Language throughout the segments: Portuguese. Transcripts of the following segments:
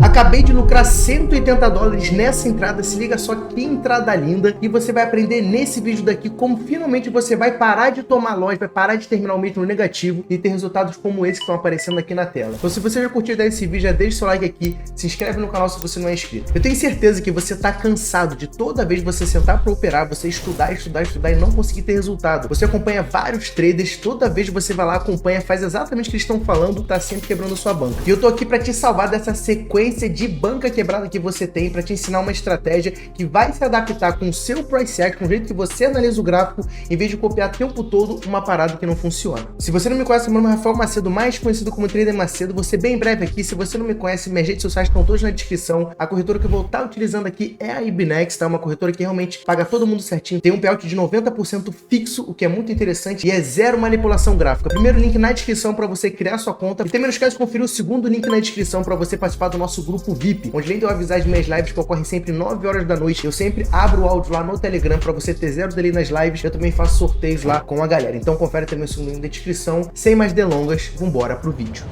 Acabei de lucrar 180 dólares nessa entrada, se liga só que entrada linda, e você vai aprender nesse vídeo daqui como finalmente você vai parar de tomar loss, vai parar de terminar o mês no negativo e ter resultados como esse que estão aparecendo aqui na tela. Então se você já curtiu esse vídeo, já deixa o seu like aqui, se inscreve no canal se você não é inscrito. Eu tenho certeza que você tá cansado de toda vez você sentar para operar, você estudar e não conseguir ter resultado. Você acompanha vários traders, toda vez você vai lá, acompanha, faz exatamente o que eles estão falando, tá sempre quebrando sua banca. E eu tô aqui para te salvar dessa sequência de banca quebrada que você tem, para te ensinar uma estratégia que vai se adaptar com o seu price action, com o jeito que você analisa o gráfico, em vez de copiar o tempo todo uma parada que não funciona. Se você não me conhece, meu nome é Rafael Macedo, mais conhecido como Trader Macedo. Você bem breve aqui. Se você não me conhece, minhas redes sociais estão todas na descrição. A corretora que eu vou estar utilizando aqui é a Ibnex, tá? Uma corretora que realmente paga todo mundo certinho, tem um payout de 90% fixo, o que é muito interessante, e é zero manipulação gráfica. Primeiro link na descrição para você criar sua conta, e também não esquece de conferir o segundo link na descrição para você participar do nosso grupo VIP, onde além de eu avisar as minhas lives que ocorrem sempre 9 horas da noite, eu sempre abro o áudio lá no Telegram para você ter zero delay nas lives. Eu também faço sorteios lá com a galera, então confere também o segundo link na descrição. Sem mais delongas, vambora pro vídeo.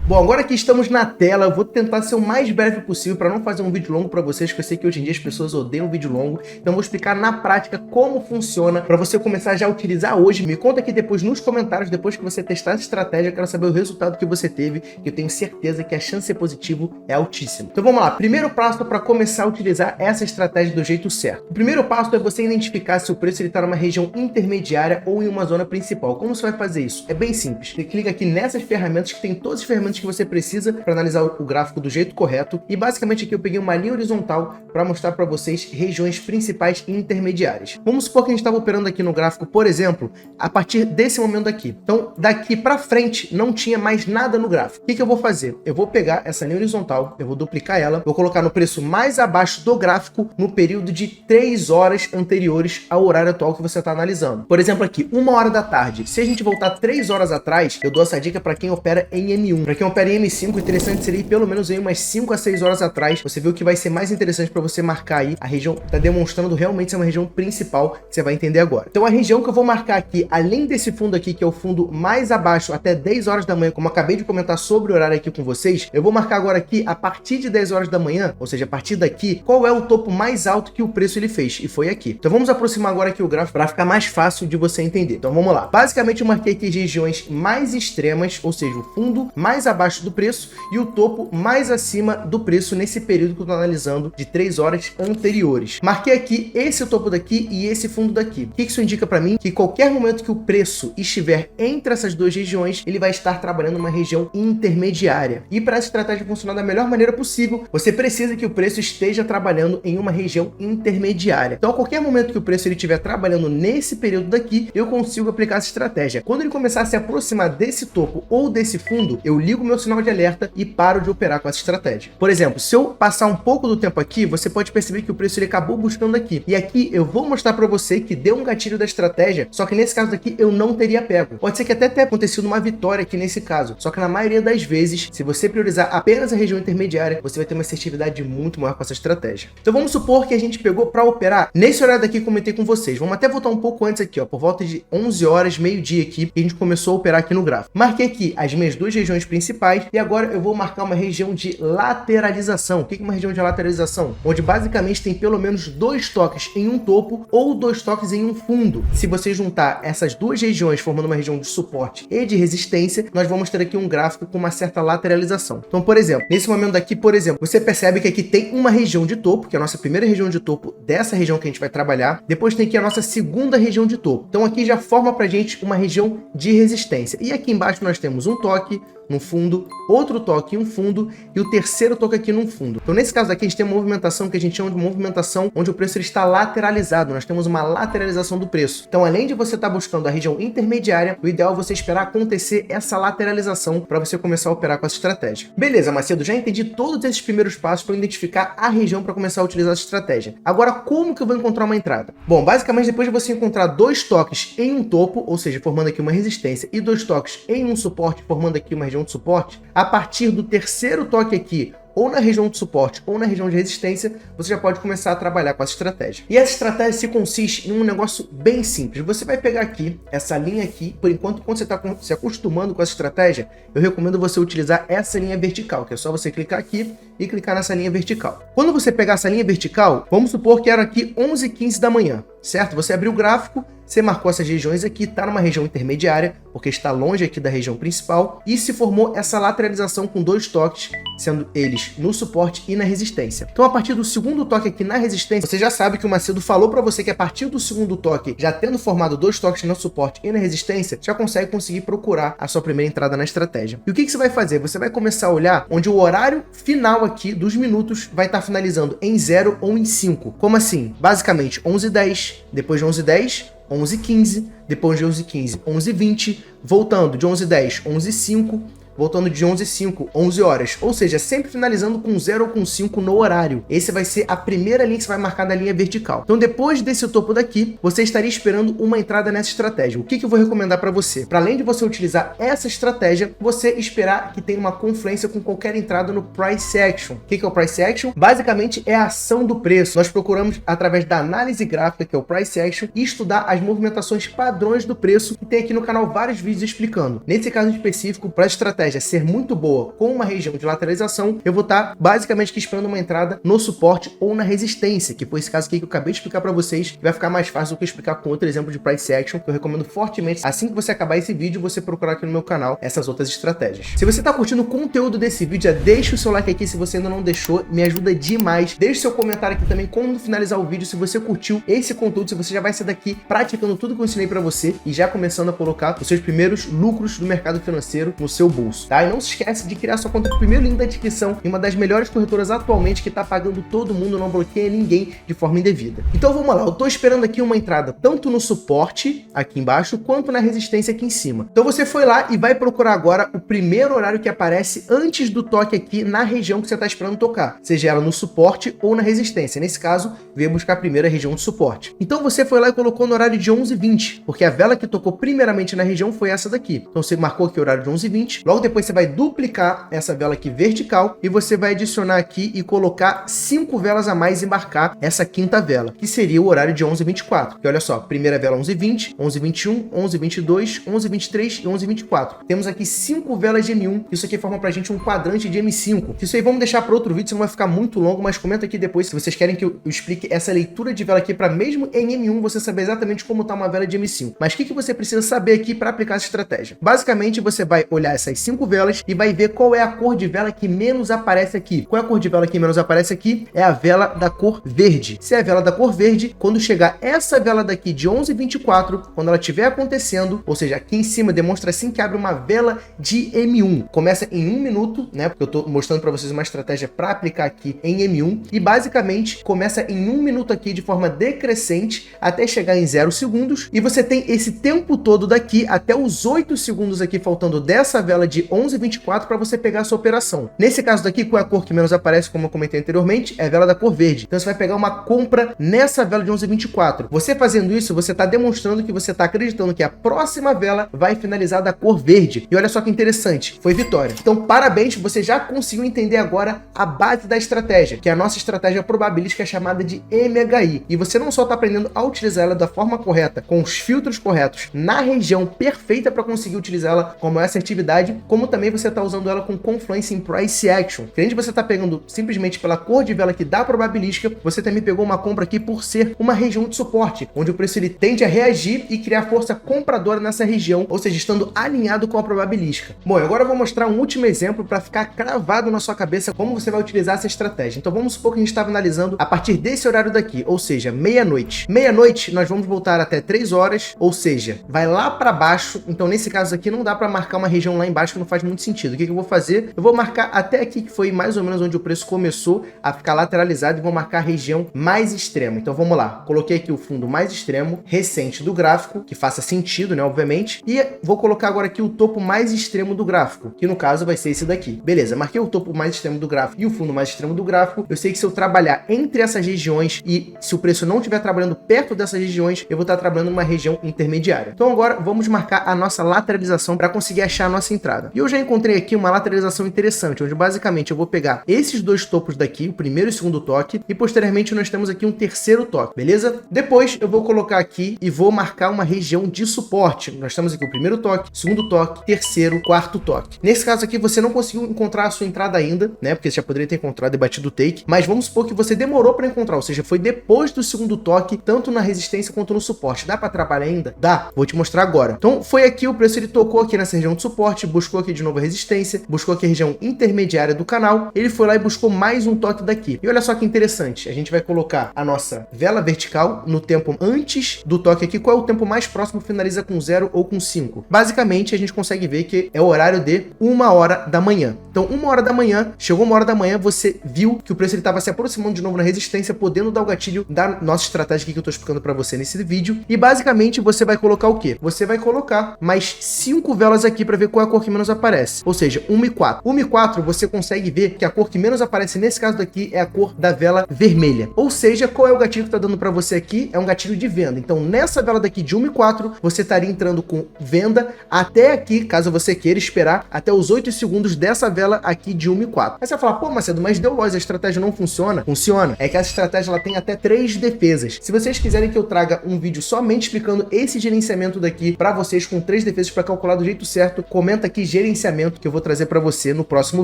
Bom, agora que estamos na tela, eu vou tentar ser o mais breve possível para não fazer um vídeo longo para vocês, que eu sei que hoje em dia as pessoas odeiam vídeo longo. Então eu vou explicar na prática como funciona para você começar já a utilizar hoje. Me conta aqui depois nos comentários, depois que você testar essa estratégia, eu quero saber o resultado que você teve, que eu tenho certeza que a chance de ser positivo é altíssima. Então vamos lá, primeiro passo para começar a utilizar essa estratégia do jeito certo. O primeiro passo é você identificar se o preço está numa região intermediária ou em uma zona principal. Como você vai fazer isso? É bem simples. Você clica aqui nessas ferramentas, que tem todas as ferramentas que você precisa para analisar o gráfico do jeito correto, e basicamente aqui eu peguei uma linha horizontal para mostrar para vocês regiões principais e intermediárias. Vamos supor que a gente estava operando aqui no gráfico, por exemplo, a partir desse momento aqui. Então daqui para frente não tinha mais nada no gráfico. O que eu vou fazer? Eu vou pegar essa linha horizontal, eu vou duplicar ela, vou colocar no preço mais abaixo do gráfico no período de 3 horas anteriores ao horário atual que você está analisando. Por exemplo aqui, 1 hora da tarde. Se a gente voltar 3 horas atrás, eu dou essa dica para quem opera em M1. Para quem opera em M5, interessante seria pelo menos aí umas 5 a 6 horas atrás. Você viu que vai ser mais interessante para você marcar aí a região que está demonstrando realmente ser uma região principal, que você vai entender agora. Então a região que eu vou marcar aqui, além desse fundo aqui, que é o fundo mais abaixo até 10 horas da manhã, como eu acabei de comentar sobre o horário aqui com vocês, eu vou marcar agora aqui a partir de 10 horas da manhã, ou seja, a partir daqui, qual é o topo mais alto que o preço ele fez, e foi aqui. Então vamos aproximar agora aqui o gráfico para ficar mais fácil de você entender. Então vamos lá. Basicamente eu marquei aqui as regiões mais extremas, ou seja, o fundo mais abaixo do preço e o topo mais acima do preço nesse período que eu estou analisando de 3 horas anteriores. Marquei aqui esse topo daqui e esse fundo daqui. O que isso indica para mim? Que qualquer momento que o preço estiver entre essas duas regiões, ele vai estar trabalhando numa região intermediária. E para essa estratégia funcionar da melhor maneira possível, você precisa que o preço esteja trabalhando em uma região intermediária. Então, a qualquer momento que o preço ele estiver trabalhando nesse período daqui, eu consigo aplicar essa estratégia. Quando ele começar a se aproximar desse topo ou desse fundo, eu ligo meu sinal de alerta e paro de operar com essa estratégia. Por exemplo, se eu passar um pouco do tempo aqui, você pode perceber que o preço ele acabou buscando aqui. E aqui eu vou mostrar para você que deu um gatilho da estratégia, só que nesse caso daqui eu não teria pego. Pode ser que até tenha acontecido uma vitória aqui nesse caso, só que na maioria das vezes, se você priorizar apenas a região intermediária, você vai ter uma assertividade muito maior com essa estratégia. Então vamos supor que a gente pegou para operar nesse horário daqui que eu comentei com vocês. Vamos até voltar um pouco antes aqui, ó, por volta de 11 horas, meio-dia aqui, que a gente começou a operar aqui no gráfico. Marquei aqui as minhas duas regiões principais e agora eu vou marcar uma região de lateralização. O que é uma região de lateralização? Onde basicamente tem pelo menos 2 toques em um topo ou 2 toques em um fundo. Se você juntar essas duas regiões formando uma região de suporte e de resistência, nós vamos ter aqui um gráfico com uma certa lateralização. Então, por exemplo, nesse momento daqui, por exemplo, você percebe que aqui tem uma região de topo, que é a nossa primeira região de topo dessa região que a gente vai trabalhar. Depois tem aqui a nossa segunda região de topo. Então aqui já forma pra gente uma região de resistência. E aqui embaixo nós temos um toque no fundo, outro toque em um fundo e o terceiro toque aqui num fundo. Então nesse caso aqui a gente tem uma movimentação que a gente chama de movimentação onde o preço ele está lateralizado. Nós temos uma lateralização do preço. Então além de você estar buscando a região intermediária, o ideal é você esperar acontecer essa lateralização para você começar a operar com essa estratégia. Beleza, Macedo, já entendi todos esses primeiros passos para identificar a região para começar a utilizar essa estratégia. Agora, como que eu vou encontrar uma entrada? Bom, basicamente depois de você encontrar 2 toques em um topo, ou seja, formando aqui uma resistência, e 2 toques em um suporte, formando aqui uma região de suporte, a partir do terceiro toque aqui ou na região de suporte ou na região de resistência, você já pode começar a trabalhar com essa estratégia. E essa estratégia se consiste em um negócio bem simples. Você vai pegar aqui, essa linha aqui, por enquanto, quando você está se acostumando com essa estratégia, eu recomendo você utilizar essa linha vertical, que é só você clicar aqui e clicar nessa linha vertical. Quando você pegar essa linha vertical, vamos supor que era aqui 11h15 da manhã, certo? Você abriu o gráfico, você marcou essas regiões aqui, está numa região intermediária, porque está longe aqui da região principal, e se formou essa lateralização com 2 toques, sendo eles no suporte e na resistência. Então, a partir do segundo toque aqui na resistência, você já sabe que o Macedo falou para você que a partir do segundo toque, já tendo formado 2 toques no suporte e na resistência, já conseguir procurar a sua primeira entrada na estratégia. E o que você vai fazer? Você vai começar a olhar onde o horário final aqui dos minutos vai estar finalizando em 0 ou em 5. Como assim? Basicamente, 11h10, depois de 11h10, 11h15, depois de 11h15, 11h20, voltando de 11h10, 11h05, voltando de 11h05, 11 horas. Ou seja, sempre finalizando com 0 ou com 5 no horário. Esse vai ser a primeira linha que você vai marcar na linha vertical. Então, depois desse topo daqui, você estaria esperando uma entrada nessa estratégia. O que eu vou recomendar para você? Para além de você utilizar essa estratégia, você esperar que tenha uma confluência com qualquer entrada no Price Action. O que é o Price Action? Basicamente, é a ação do preço. Nós procuramos, através da análise gráfica, que é o Price Action, e estudar as movimentações padrões do preço, que tem aqui no canal vários vídeos explicando. Nesse caso específico, para a estratégia ser muito boa com uma região de lateralização, eu vou estar basicamente aqui esperando uma entrada no suporte ou na resistência, que foi esse caso aqui que eu acabei de explicar para vocês, que vai ficar mais fácil do que explicar com outro exemplo de Price Action, que eu recomendo fortemente, assim que você acabar esse vídeo, você procurar aqui no meu canal essas outras estratégias. Se você está curtindo o conteúdo desse vídeo, já deixa o seu like aqui se você ainda não deixou, me ajuda demais. Deixe seu comentário aqui também quando finalizar o vídeo, se você curtiu esse conteúdo, se você já vai sair daqui praticando tudo que eu ensinei para você e já começando a colocar os seus primeiros lucros do mercado financeiro no seu bolso. Tá? E não se esquece de criar sua conta no primeiro link da descrição em uma das melhores corretoras atualmente que está pagando todo mundo, não bloqueia ninguém de forma indevida. Então vamos lá, eu estou esperando aqui uma entrada tanto no suporte aqui embaixo quanto na resistência aqui em cima. Então você foi lá e vai procurar agora o primeiro horário que aparece antes do toque aqui na região que você está esperando tocar, seja ela no suporte ou na resistência. Nesse caso, veio buscar a primeira região de suporte. Então você foi lá e colocou no horário de 11h20, porque a vela que tocou primeiramente na região foi essa daqui. Então você marcou aqui o horário de 11h20, logo depois você vai duplicar essa vela aqui vertical e você vai adicionar aqui e colocar 5 velas a mais e marcar essa quinta vela, que seria o horário de 11h24. Que olha só, primeira vela 11h20, 11h21, 11h22, 11h23 e 11h24. Temos aqui 5 velas de M1, isso aqui forma pra gente um quadrante de M5. Isso aí vamos deixar para outro vídeo, senão vai ficar muito longo, mas comenta aqui depois se vocês querem que eu explique essa leitura de vela aqui para mesmo em M1 você saber exatamente como tá uma vela de M5. Mas o que você precisa saber aqui para aplicar essa estratégia? Basicamente, você vai olhar essas 5 velas e vai ver qual é a cor de vela que menos aparece aqui. Qual é a cor de vela que menos aparece aqui? É a vela da cor verde. Se é a vela da cor verde, quando chegar essa vela daqui de 11h24, quando ela estiver acontecendo, ou seja, aqui em cima demonstra assim que abre uma vela de M1. Começa em 1 minuto, né? Porque eu tô mostrando para vocês uma estratégia para aplicar aqui em M1 e basicamente começa em 1 minuto aqui de forma decrescente até chegar em 0 segundos e você tem esse tempo todo daqui até os 8 segundos aqui faltando dessa vela de 11h24 para você pegar a sua operação. Nesse caso daqui, qual é a cor que menos aparece, como eu comentei anteriormente? É a vela da cor verde. Então você vai pegar uma compra nessa vela de 11h24. Você fazendo isso, você está demonstrando que você está acreditando que a próxima vela vai finalizar da cor verde. E olha só que interessante, foi vitória. Então parabéns, você já conseguiu entender agora a base da estratégia, que é a nossa estratégia probabilística chamada de MHI. E você não só está aprendendo a utilizar ela da forma correta, com os filtros corretos, na região perfeita para conseguir utilizá-la com maior assertividade, como também você está usando ela com confluência em Price Action. Além de você estar pegando simplesmente pela cor de vela que dá probabilística, você também pegou uma compra aqui por ser uma região de suporte, onde o preço ele tende a reagir e criar força compradora nessa região, ou seja, estando alinhado com a probabilística. Bom, agora eu vou mostrar um último exemplo para ficar cravado na sua cabeça como você vai utilizar essa estratégia. Então vamos supor que a gente estava analisando a partir desse horário daqui, ou seja, meia-noite. Meia-noite nós vamos voltar até 3 horas, ou seja, vai lá para baixo. Então nesse caso aqui não dá para marcar uma região lá embaixo que não faz muito sentido. O que eu vou fazer? Eu vou marcar até aqui, que foi mais ou menos onde o preço começou a ficar lateralizado, e vou marcar a região mais extrema. Então vamos lá, coloquei aqui o fundo mais extremo, recente do gráfico, que faça sentido, né, obviamente, e vou colocar agora aqui o topo mais extremo do gráfico, que no caso vai ser esse daqui. Beleza, marquei o topo mais extremo do gráfico e o fundo mais extremo do gráfico. Eu sei que se eu trabalhar entre essas regiões e se o preço não estiver trabalhando perto dessas regiões, eu vou estar trabalhando numa região intermediária. Então agora vamos marcar a nossa lateralização para conseguir achar a nossa entrada. E eu já encontrei aqui uma lateralização interessante, onde basicamente eu vou pegar esses dois topos daqui, o primeiro e o segundo toque, e posteriormente nós temos aqui um terceiro toque, beleza? Depois eu vou colocar aqui e vou marcar uma região de suporte. Nós temos aqui o primeiro toque, segundo toque, terceiro, quarto toque. Nesse caso aqui você não conseguiu encontrar a sua entrada ainda, né? Porque você já poderia ter encontrado e batido o take, mas vamos supor que você demorou para encontrar, ou seja, foi depois do segundo toque, tanto na resistência quanto no suporte. Dá para trabalhar ainda? Dá. Vou te mostrar agora. Então foi aqui o preço, ele tocou aqui nessa região de suporte, buscou aqui de novo a resistência, buscou aqui a região intermediária do canal, ele foi lá e buscou mais um toque daqui. E olha só que interessante, a gente vai colocar a nossa vela vertical no tempo antes do toque aqui. Qual é o tempo mais próximo? Finaliza com 0 ou com 5. Basicamente a gente consegue ver que é o horário de 1h da manhã. Então 1h da manhã, chegou 1h da manhã, você viu que o preço estava se aproximando de novo na resistência, podendo dar o gatilho da nossa estratégia aqui que eu estou explicando para você nesse vídeo. E basicamente você vai colocar o quê? Você vai colocar mais 5 velas aqui para ver qual é a cor que menos aparece. Ou seja, 1 e 4. 1 e 4 você consegue ver que a cor que menos aparece nesse caso daqui é a cor da vela vermelha. Ou seja, qual é o gatilho que está dando para você aqui? É um gatilho de venda. Então nessa vela daqui de 1 e 4, você estaria entrando com venda até aqui, caso você queira esperar até os 8 segundos dessa vela aqui de 1 e 4. Aí você vai falar, pô, Macedo, mas deu loss, a estratégia não funciona? Funciona. É que essa estratégia ela tem até 3 defesas. Se vocês quiserem que eu traga um vídeo somente explicando esse gerenciamento daqui para vocês com 3 defesas para calcular do jeito certo, comenta aqui gerenciamento que eu vou trazer para você no próximo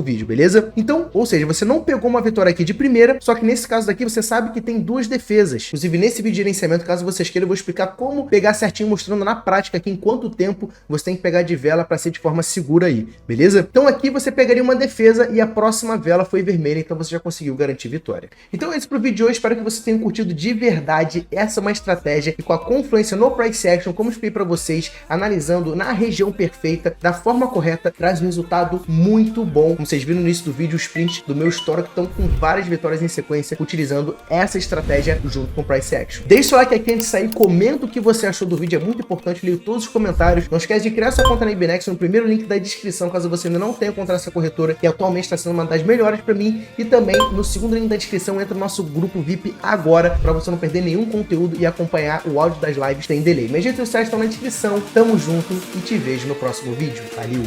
vídeo, beleza? Então, ou seja, você não pegou uma vitória aqui de primeira, só que nesse caso daqui você sabe que tem 2 defesas. Inclusive nesse vídeo de gerenciamento, caso vocês queiram, eu vou explicar como pegar certinho, mostrando na prática aqui em quanto tempo você tem que pegar de vela para ser de forma segura aí, beleza? Então aqui você pegaria uma defesa e a próxima vela foi vermelha, então você já conseguiu garantir vitória. Então é isso pro vídeo de hoje, espero que você tenha curtido de verdade. Essa é uma estratégia e com a confluência no price action, como eu expliquei para vocês, analisando na região perfeita, da forma correta, traz um resultado muito bom. Como vocês viram no início do vídeo, os prints do meu histórico estão com várias vitórias em sequência, utilizando essa estratégia junto com o price action. Deixa o like aqui antes de sair, comenta o que você achou do vídeo, é muito importante, leio todos os comentários. Não esquece de criar sua conta na IBNext no primeiro link da descrição, caso você ainda não tenha encontrado essa corretora, que atualmente está sendo uma das melhores para mim, e também no segundo link da descrição entra no nosso grupo VIP agora, para você não perder nenhum conteúdo e acompanhar o áudio das lives sem delay. Minhas redes sociais estão na descrição, tamo junto e te vejo no próximo vídeo. Valeu!